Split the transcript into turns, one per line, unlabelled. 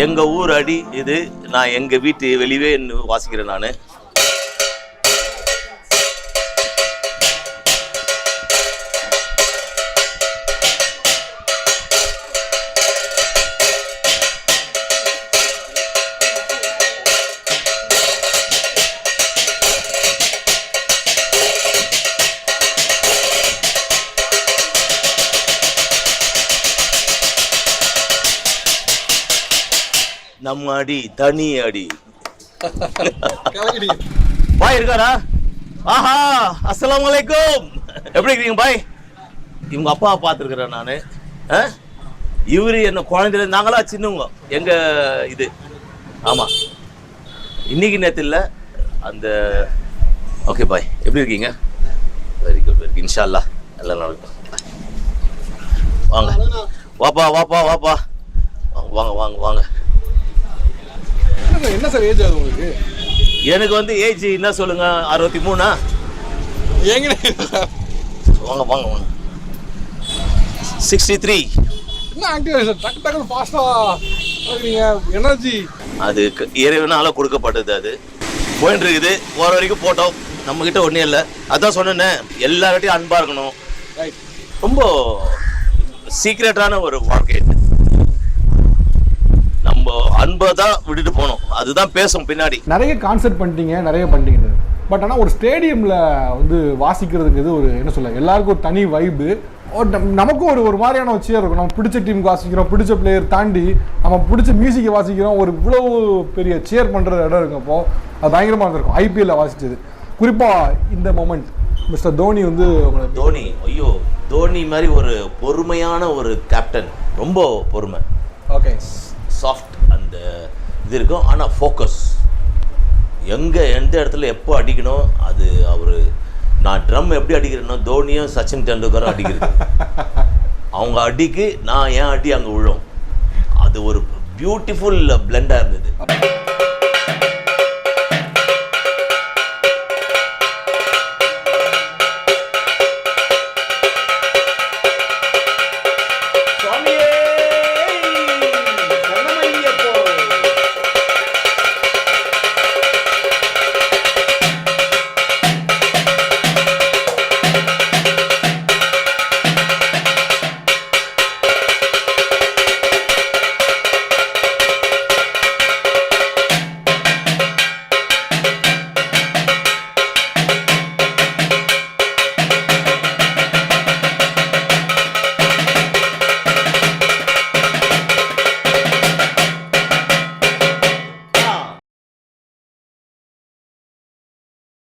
எங்கள் ஊர் அடி இது. நான் எங்கள் வீட்டு வெளியே வாசிக்கிறேன் நான். நம்ம அடி தனி அடி. பாய் இருக்காரா? ஆஹா, அஸ்ஸலாமு அலைக்கும். எப்படி இருக்கீங்க பாய்? இவங்க அப்பாவை பார்த்துருக்குறேன் நான். இவரு என்ன குழந்தைல நாங்களா சின்னவங்க எங்க இது. ஆமா, இன்னைக்கு நேற்று இல்லை அந்த. ஓகே பாய், எப்படி இருக்கீங்க? Very good very good. இன்ஷா அல்லாஹ் எல்லாம் நல்லா இருக்கும். வாங்க வாப்பா வாப்பா வாப்பா, வாங்க வாங்க வாங்க.
என்ன சார் ஏஜ் ஆகுது உங்களுக்கு?
எனக்கு வந்து ஏஜ் என்ன சொல்லுங்க, 63.
ஏங்க
வாங்க வாங்க வாங்க. 63.
என்ன ஆக்டிவ் சார், டக்கு டக்குனு ஃபாஸ்டா இருக்கீங்க, எனர்ஜி.
அது இறைவனால கொடுக்கப்பட்டது. அது போயிட்டு இருக்குது, போகிற வரைக்கும் போட்டோம். நம்மக்கிட்ட ஒன்றும் இல்லை. அதான் சொன்னேன்னே, எல்லார்கிட்டையும் அன்பாக இருக்கணும். ரொம்ப சீக்ரெட்டான ஒரு வாழ்க்கை. நம்ம அன்பை தான் விட்டுட்டு போனோம், அதுதான் பேசும் பின்னாடி.
நிறைய கான்செர்ட் பண்ணிட்டீங்க, நிறைய பண்ணிட்டீங்க. பட் ஆனால் ஒரு ஸ்டேடியமில் வந்து வாசிக்கிறதுங்கிறது ஒரு என்ன சொல்ல, எல்லாருக்கும் ஒரு தனி வைப்பு. நமக்கும் ஒரு மாதிரியான ஒரு சேர் இருக்கும். நம்ம பிடிச்ச டீமுக்கு வாசிக்கிறோம், பிடிச்ச பிளேயர் தாண்டி நம்ம பிடிச்ச மியூசிக்கை வாசிக்கிறோம். ஒரு இவ்வளவு பெரிய சேர் பண்ணுற இடம் இருக்கப்போ அது பயங்கரமாக இருந்திருக்கும். ஐபிஎல்ல வாசிச்சது குறிப்பாக இந்த மொமெண்ட். மிஸ்டர் தோனி வந்து
தோனி, ஐயோ தோனி மாதிரி ஒரு பொறுமையான ஒரு கேப்டன். ரொம்ப பொறுமை.
ஓகே,
சாஃப்ட் அந்த இது இருக்கும். ஆனால் ஃபோக்கஸ் எங்கே எந்த இடத்துல எப்போ அடிக்கணும் அது. அவர் நான் ட்ரம் எப்படி அடிக்கிறேன்னா தோனியும் சச்சின் டெண்டுல்கரும் அடிக்கிறது. அவங்க அடிக்கு நான் ஏன் அடி அங்கே விழும். அது ஒரு பியூட்டிஃபுல் பிளெண்டாக இருந்தது.